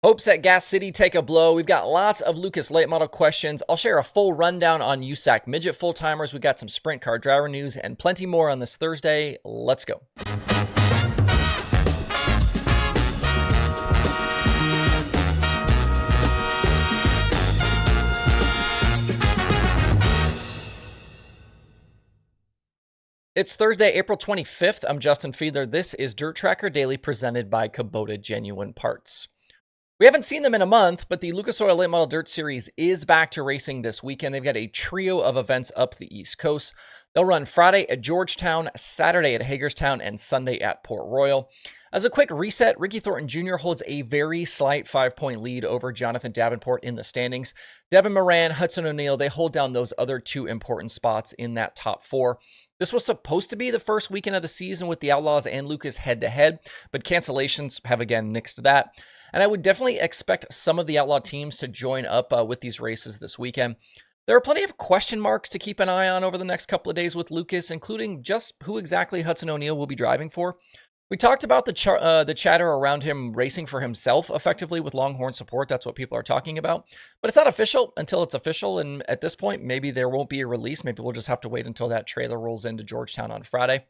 Hopes at Gas City take a blow. We've got lots of Lucas late model questions. I'll share a full rundown on USAC Midget full-timers. We've got some sprint car driver news and plenty more on this Thursday. Let's go. It's Thursday, April 25th. I'm Justin Fiedler. This is Dirt Tracker Daily presented by Kubota Genuine Parts. We haven't seen them in a month, but the Lucas Oil Late Model Dirt Series is back to racing this weekend. They've got a trio of events up the East Coast. They'll run Friday at Georgetown, Saturday at Hagerstown, and Sunday at Port Royal. As a quick reset, Ricky Thornton Jr. holds a very slight 5-point lead over Jonathan Davenport in the standings. Devin Moran, Hudson O'Neal, they hold down those other two important spots in that top four. This was supposed to be the first weekend of the season with the Outlaws and Lucas head-to-head, but cancellations have again nixed that. And I would definitely expect some of the Outlaw teams to join up with these races this weekend. There are plenty of question marks to keep an eye on over the next couple of days with Lucas, including just who exactly Hudson O'Neal will be driving for. We talked about the chatter around him racing for himself effectively with Longhorn support. That's what people are talking about. But it's not official until it's official, and at this point, maybe there won't be a release. Maybe we'll just have to wait until that trailer rolls into Georgetown on Friday.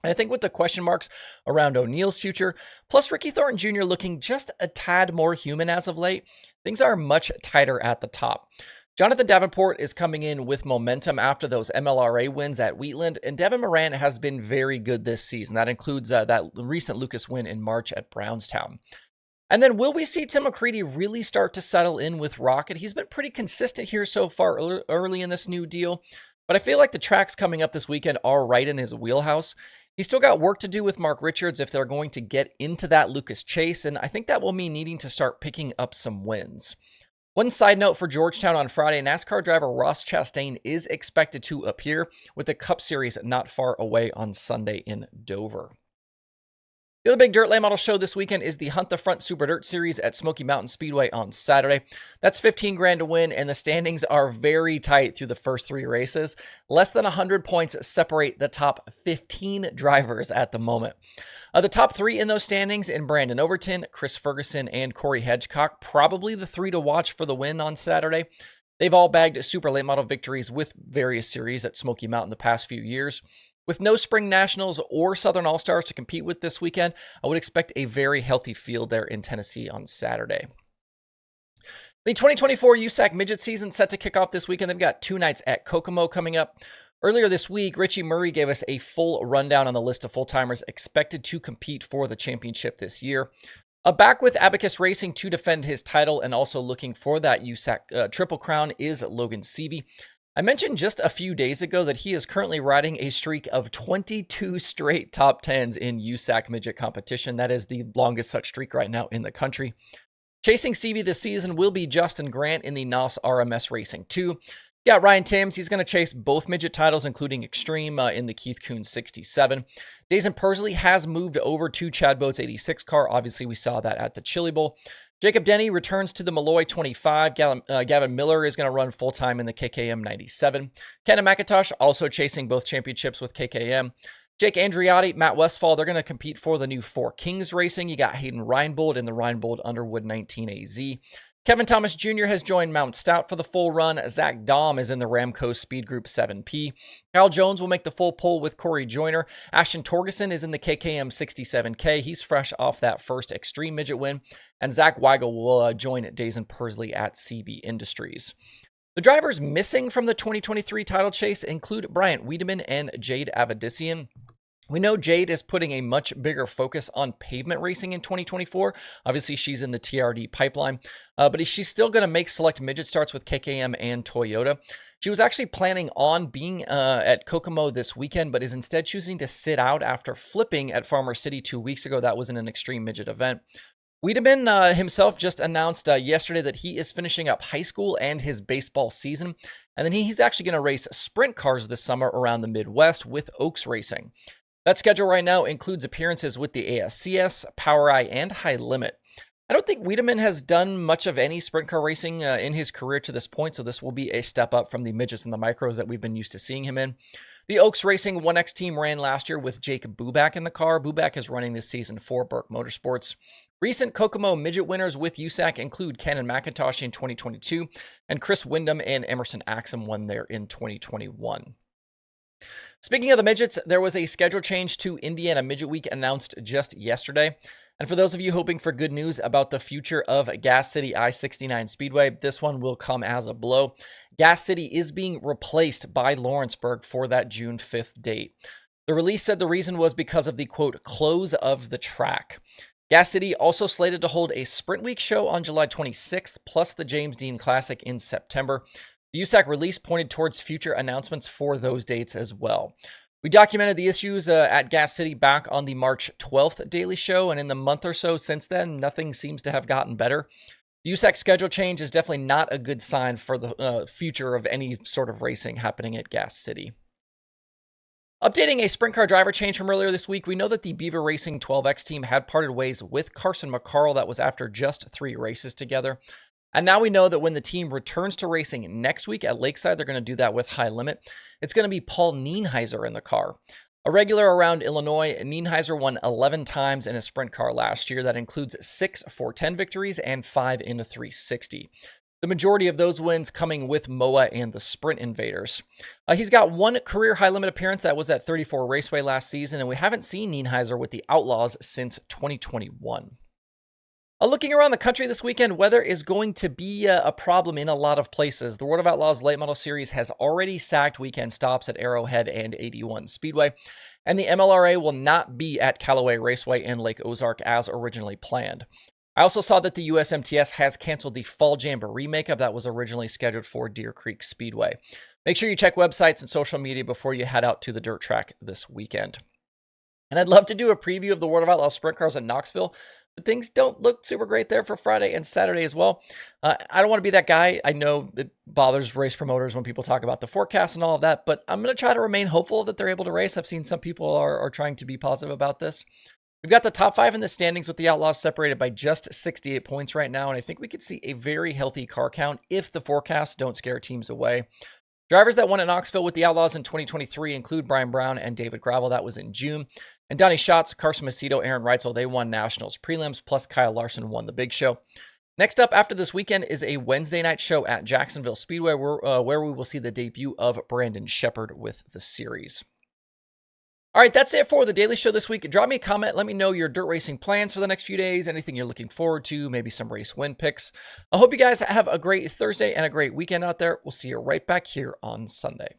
And I think with the question marks around O'Neal's future, plus Ricky Thornton Jr. looking just a tad more human as of late, things are much tighter at the top. Jonathan Davenport is coming in with momentum after those MLRA wins at Wheatland, and Devin Moran has been very good this season. That includes that recent Lucas win in March at Brownstown. And then will we see Tim McCready really start to settle in with Rocket? He's been pretty consistent here so far early in this new deal, but I feel like the tracks coming up this weekend are right in his wheelhouse. He's still got work to do with Mark Richards if they're going to get into that Lucas chase, and I think that will mean needing to start picking up some wins. One side note for Georgetown on Friday, NASCAR driver Ross Chastain is expected to appear with the Cup Series not far away on Sunday in Dover. The other big dirt late model show this weekend is the Hunt the Front Super Dirt Series at Smoky Mountain Speedway on Saturday. That's $15,000 to win, and the standings are very tight through the first three races. Less than 100 points separate the top 15 drivers at the moment. The top three in those standings in Brandon Overton, Chris Ferguson, and Corey Hedgecock, probably the three to watch for the win on Saturday. They've all bagged super late model victories with various series at Smoky Mountain the past few years. With no Spring Nationals or Southern All-Stars to compete with this weekend, I would expect a very healthy field there in Tennessee on Saturday. The 2024 USAC Midget season set to kick off this weekend. They've got two nights at Kokomo coming up. Earlier this week, Richie Murray gave us a full rundown on the list of full-timers expected to compete for the championship this year. Back with Abacus Racing to defend his title and also looking for that USAC Triple Crown is Logan Seavey. I mentioned just a few days ago that he is currently riding a streak of 22 straight top 10s in USAC Midget competition. That is the longest such streak right now in the country. Chasing Seavey this season will be Justin Grant in the NOS RMS Racing 2. Yeah, Ryan Timms, he's going to chase both midget titles, including Extreme in the Keith Coons 67. Dazen Persley has moved over to Chad Boat's 86 car. Obviously, we saw that at the Chili Bowl. Jacob Denny returns to the Malloy 25. Gavin Miller is going to run full-time in the KKM 97. Ken McIntosh also chasing both championships with KKM. Jake Andriotti, Matt Westfall, they're going to compete for the new Four Kings Racing. You got Hayden Reinbold in the Reinbold Underwood 19AZ. Kevin Thomas Jr. has joined Mount Stout for the full run. Zach Dahm is in the Ramco Speed Group 7P. Kyle Jones will make the full pull with Corey Joyner. Ashton Torgeson is in the KKM 67K. He's fresh off that first Extreme Midget win. And Zach Weigel will join Dazen Persley at CB Industries. The drivers missing from the 2023 title chase include Bryant Wiedeman and Jade Avedisian. We know Jade is putting a much bigger focus on pavement racing in 2024. Obviously, she's in the TRD pipeline, but she's still going to make select midget starts with KKM and Toyota. She was actually planning on being at Kokomo this weekend, but is instead choosing to sit out after flipping at Farmer City 2 weeks ago. That was in an extreme midget event. Wiedeman himself just announced yesterday that he is finishing up high school and his baseball season, and then he's actually going to race sprint cars this summer around the Midwest with Oaks Racing. That schedule right now includes appearances with the ASCS, PowerEye, and High Limit. I don't think Wiedeman has done much of any sprint car racing in his career to this point, so this will be a step up from the midgets and the micros that we've been used to seeing him in. The Oaks Racing 1X team ran last year with Jake Buback in the car. Buback is running this season for Burke Motorsports. Recent Kokomo Midget winners with USAC include Cannon McIntosh in 2022, and Chris Wyndham and Emerson Axum won there in 2021. Speaking of the midgets, there was a schedule change to Indiana Midget Week announced just yesterday. And for those of you hoping for good news about the future of Gas City I-69 Speedway, this one will come as a blow. Gas City is being replaced by Lawrenceburg for that June 5th date. The release said the reason was because of the, quote, close of the track. Gas City also slated to hold a Sprint Week show on July 26th, plus the James Dean Classic in September. The USAC release pointed towards future announcements for those dates as well. We documented the issues at Gas City back on the March 12th Daily Show, and in the month or so since then, nothing seems to have gotten better. The USAC schedule change is definitely not a good sign for the future of any sort of racing happening at Gas City. Updating a sprint car driver change from earlier this week, we know that the Beaver Racing 12X team had parted ways with Carson McCarl. That was after just 3 races together. And now we know that when the team returns to racing next week at Lakeside, they're going to do that with High Limit. It's going to be Paul Nienhiser in the car. A regular around Illinois, Nienhiser won 11 times in a sprint car last year. That includes 6 410 victories and 5 in a 360. The majority of those wins coming with MOA and the Sprint Invaders. He's got 1 career High Limit appearance. That was at 34 Raceway last season, and we haven't seen Nienhiser with the Outlaws since 2021. Looking around the country this weekend, weather is going to be a problem in a lot of places. The World of Outlaws Late Model Series has already sacked weekend stops at Arrowhead and 81 Speedway, and the MLRA will not be at Callaway Raceway and Lake Ozark as originally planned. I also saw that the USMTS has canceled the Fall Jamboree makeup that was originally scheduled for Deer Creek Speedway. Make sure you check websites and social media before you head out to the dirt track this weekend. And I'd love to do a preview of the World of Outlaws sprint cars at Knoxville, but things don't look super great there for Friday and Saturday as well. I don't want to be that guy. I know it bothers race promoters when people talk about the forecast and all of that, but I'm going to try to remain hopeful that they're able to race. I've seen some people are trying to be positive about this. We've got the top 5 in the standings with the Outlaws separated by just 68 points right now, and I think we could see a very healthy car count if the forecasts don't scare teams away. Drivers that won at Knoxville with the Outlaws in 2023 include Brian Brown and David Gravel. That was in June. And Donnie Schatz, Carson Macedo, Aaron Reitzel, they won Nationals prelims, plus Kyle Larson won the big show. Next up after this weekend is a Wednesday night show at Jacksonville Speedway where we will see the debut of Brandon Shepard with the series. All right, that's it for the Daily Show this week. Drop me a comment. Let me know your dirt racing plans for the next few days, anything you're looking forward to, maybe some race win picks. I hope you guys have a great Thursday and a great weekend out there. We'll see you right back here on Sunday.